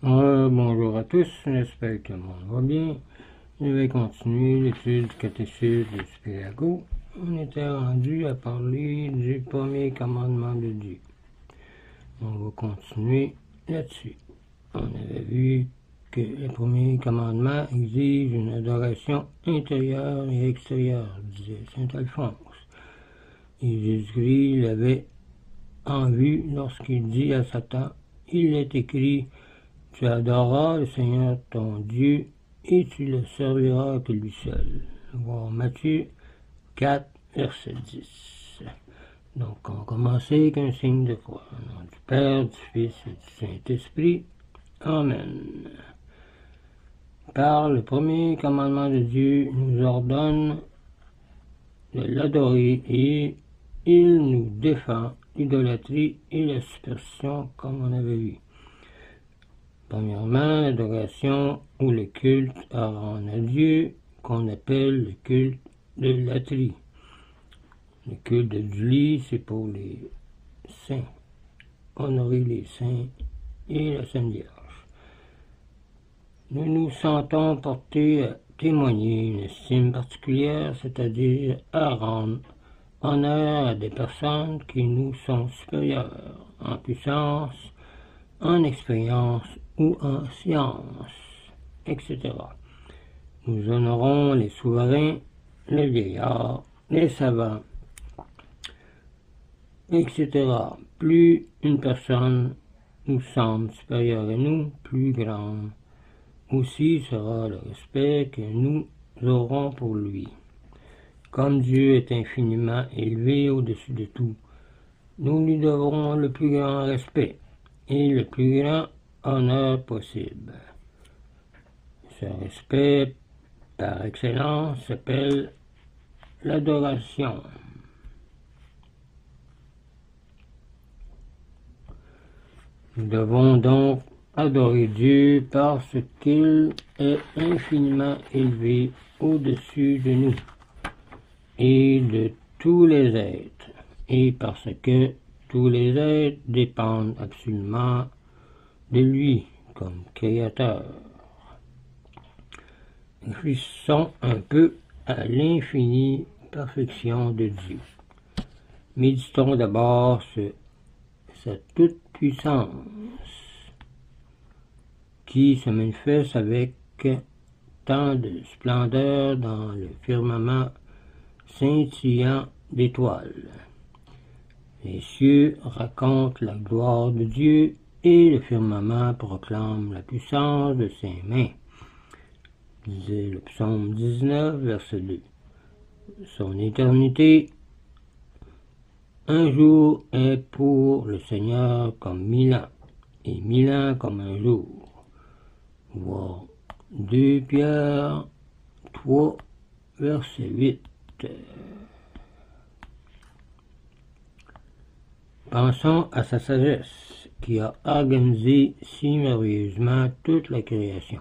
Bonjour à tous, j'espère que tout le monde va bien. Je vais continuer l'étude du catéchisme de Spirago. On était rendu à parler du premier commandement de Dieu. On va continuer là-dessus. On avait vu que le premier commandement exige une adoration intérieure et extérieure, disait saint Alphonse. Et Jésus-Christ l'avait en vue lorsqu'il dit à Satan, il est écrit, tu adoreras le Seigneur ton Dieu et tu le serviras que lui seul. Voir Matthieu 4, verset 10. Donc, on va commencer avec un signe de croix. Au nom du Père, du Fils et du Saint-Esprit. Amen. Par le premier commandement de Dieu, nous ordonne de l'adorer et il nous défend l'idolâtrie et la superstition comme on avait vu. Premièrement, l'adoration ou le culte à rendre à Dieu, qu'on appelle le culte de latrie. Le culte de Julie, c'est pour les saints, honorer les saints et la Sainte Vierge. Nous nous sentons portés à témoigner une estime particulière, c'est-à-dire à rendre honneur à des personnes qui nous sont supérieures en puissance, en expérience ou en science, etc. Nous honorons les souverains, les vieillards, les savants, etc. Plus une personne nous semble supérieure à nous, plus grande aussi sera le respect que nous aurons pour lui. Comme Dieu est infiniment élevé au-dessus de tout, nous lui devrons le plus grand respect et le plus grand honneur possible. Ce respect, par excellence, s'appelle l'adoration. Nous devons donc adorer Dieu parce qu'il est infiniment élevé au-dessus de nous et de tous les êtres, et parce que tous les êtres dépendent absolument de lui comme créateur. Réfléchissons un peu à l'infinie perfection de Dieu. Méditons d'abord sur sa toute-puissance qui se manifeste avec tant de splendeur dans le firmament scintillant d'étoiles. Les cieux racontent la gloire de Dieu et le firmament proclame la puissance de ses mains. Disait le psaume 19, verset 2. Son éternité, un jour est pour le Seigneur comme 1000 ans, et 1000 ans comme un jour. Voir 2 Pierre 3, verset 8. Pensons à sa sagesse, qui a organisé si merveilleusement toute la création,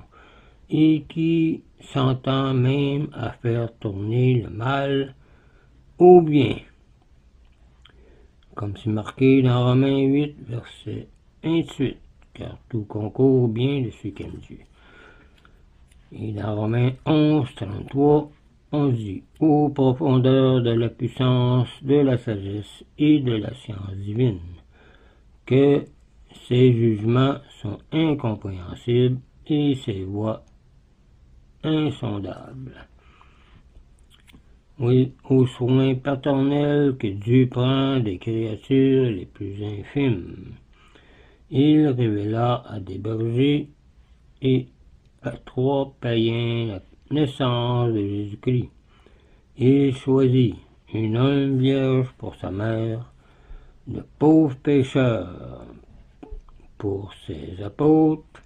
et qui s'entend même à faire tourner le mal au bien, comme c'est marqué dans Romains 8, verset 28, car tout concourt au bien de ceux qui aiment Dieu. Et dans Romains 11, 33, on dit « Ô profondeur de la puissance, de la sagesse et de la science divine, que ses jugements sont incompréhensibles et ses voies insondables. » Oui, aux soins paternels que Dieu prend des créatures les plus infimes, il révéla à des bergers et à 3 païens la naissance de Jésus-Christ. Il choisit une humble vierge pour sa mère, de pauvres pécheurs pour ses apôtres,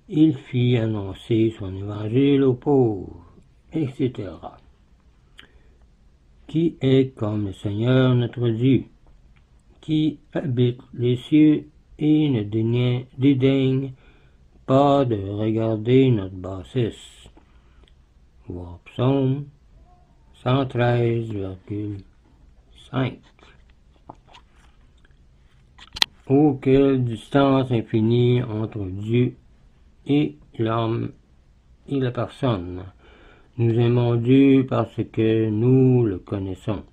il fit annoncer son évangile aux pauvres, etc. Qui est comme le Seigneur notre Dieu, qui habite les cieux et ne dédaigne pas de regarder notre bassesse. Voir Psaume 113,5. Oh, quelle distance infinie entre Dieu et l'homme et la personne. Nous aimons Dieu parce que nous le connaissons,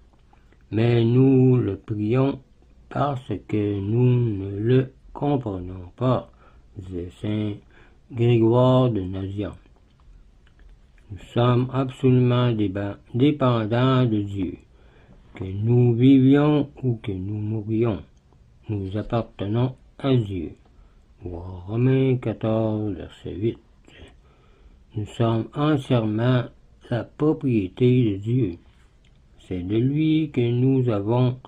mais nous le prions parce que nous ne le comprenons pas, disait saint Grégoire de Nazianze. Nous sommes absolument dépendants de Dieu. Que nous vivions ou que nous mourions, nous appartenons à Dieu. Voir Romains 14, verset 8. Nous sommes entièrement la propriété de Dieu. C'est de lui que nous avons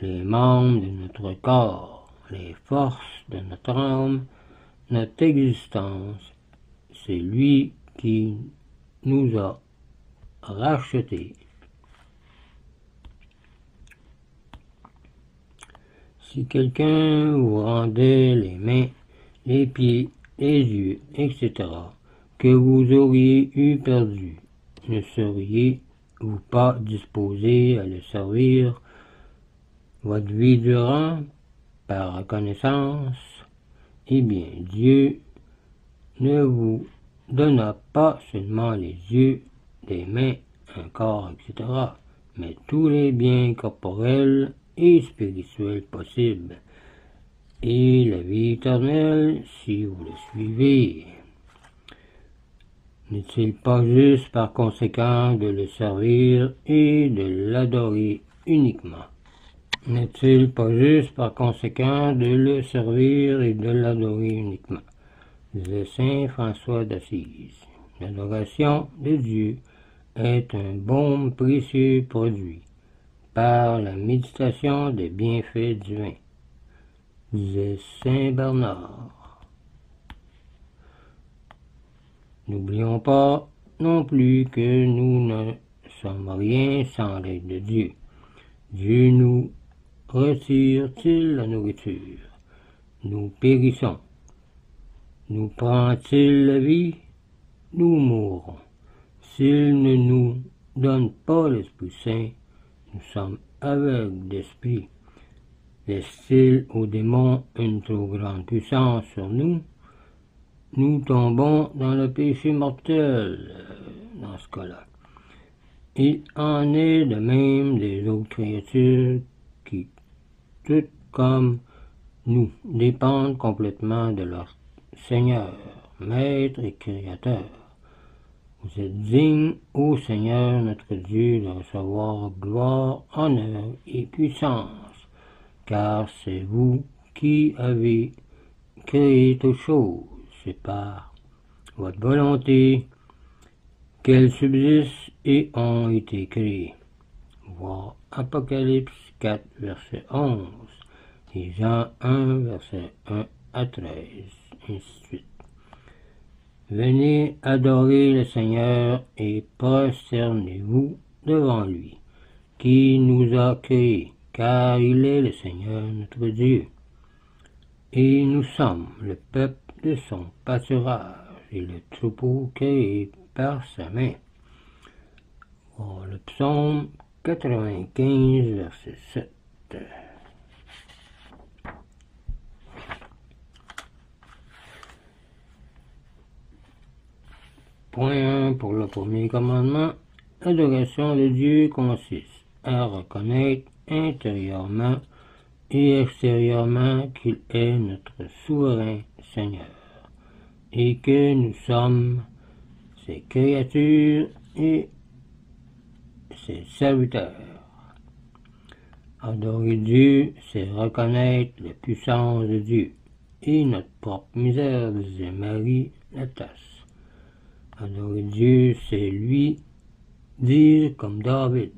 les membres de notre corps, les forces de notre âme, notre existence. C'est lui qui nous a rachetés. Si quelqu'un vous rendait les mains, les pieds, les yeux, etc., que vous auriez eu perdu, ne seriez-vous pas disposé à le servir votre vie durant par reconnaissance? Eh bien, Dieu ne vous donna pas seulement les yeux, les mains, un corps, etc., mais tous les biens corporels et spirituels possibles, et la vie éternelle si vous le suivez. N'est-il pas juste par conséquent de le servir et de l'adorer uniquement? N'est-il pas juste par conséquent de le servir et de l'adorer uniquement? Disait saint François d'Assise. L'adoration de Dieu est un baume précieux produit par la méditation des bienfaits divins, disait saint Bernard. N'oublions pas non plus que nous ne sommes rien sans l'aide de Dieu. Dieu nous retire-t-il la nourriture? Nous périssons. Nous prend-il la vie? Nous mourrons. S'il ne nous donne pas l'Esprit Saint, nous sommes aveugles d'esprit. Laisse-t-il aux démons une trop grande puissance sur nous? Nous tombons dans le péché mortel dans ce cas-là. Il en est de même des autres créatures qui, toutes comme nous, dépendent complètement de leur Seigneur, Maître et Créateur. Vous êtes dignes, ô Seigneur notre Dieu, de recevoir gloire, honneur et puissance, car c'est vous qui avez créé toutes choses. C'est par votre volonté qu'elles subsistent et ont été créées. Voir Apocalypse 4, verset 11, et Jean 1, verset 1 à 13, ainsi de suite. Venez adorer le Seigneur et prosternez-vous devant lui, qui nous a créés, car il est le Seigneur notre Dieu. Et nous sommes le peuple de son pâturage et le troupeau créé par sa main. Oh, le psaume 95, verset 7. Point 1 pour le premier commandement. L'adoration de Dieu consiste à reconnaître intérieurement et extérieurement qu'il est notre souverain Seigneur et que nous sommes ses créatures et ses serviteurs. Adorer Dieu, c'est reconnaître la puissance de Dieu et notre propre misère, disait Marie la tasse. Adorer Dieu, c'est lui dire comme David,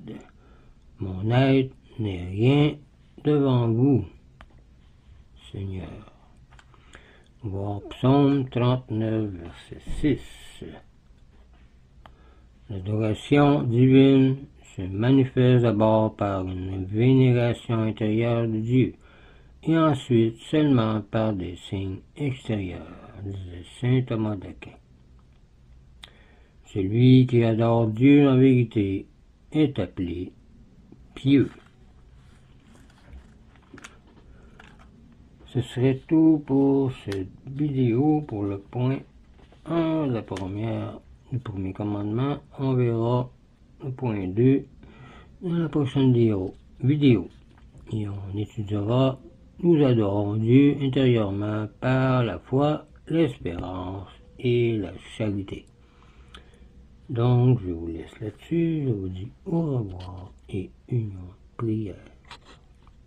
mon être n'est rien devant vous, Seigneur. Voir Psaume 39, verset 6. L'adoration divine se manifeste d'abord par une vénération intérieure de Dieu, et ensuite seulement par des signes extérieurs, disait saint Thomas d'Aquin. Celui qui adore Dieu en vérité est appelé pieux. Ce serait tout pour cette vidéo pour le point 1, le premier commandement. On verra le point 2 dans la prochaine vidéo. Et on étudiera: nous adorons Dieu intérieurement par la foi, l'espérance et la charité. Donc, je vous laisse là-dessus. Je vous dis au revoir et une prière.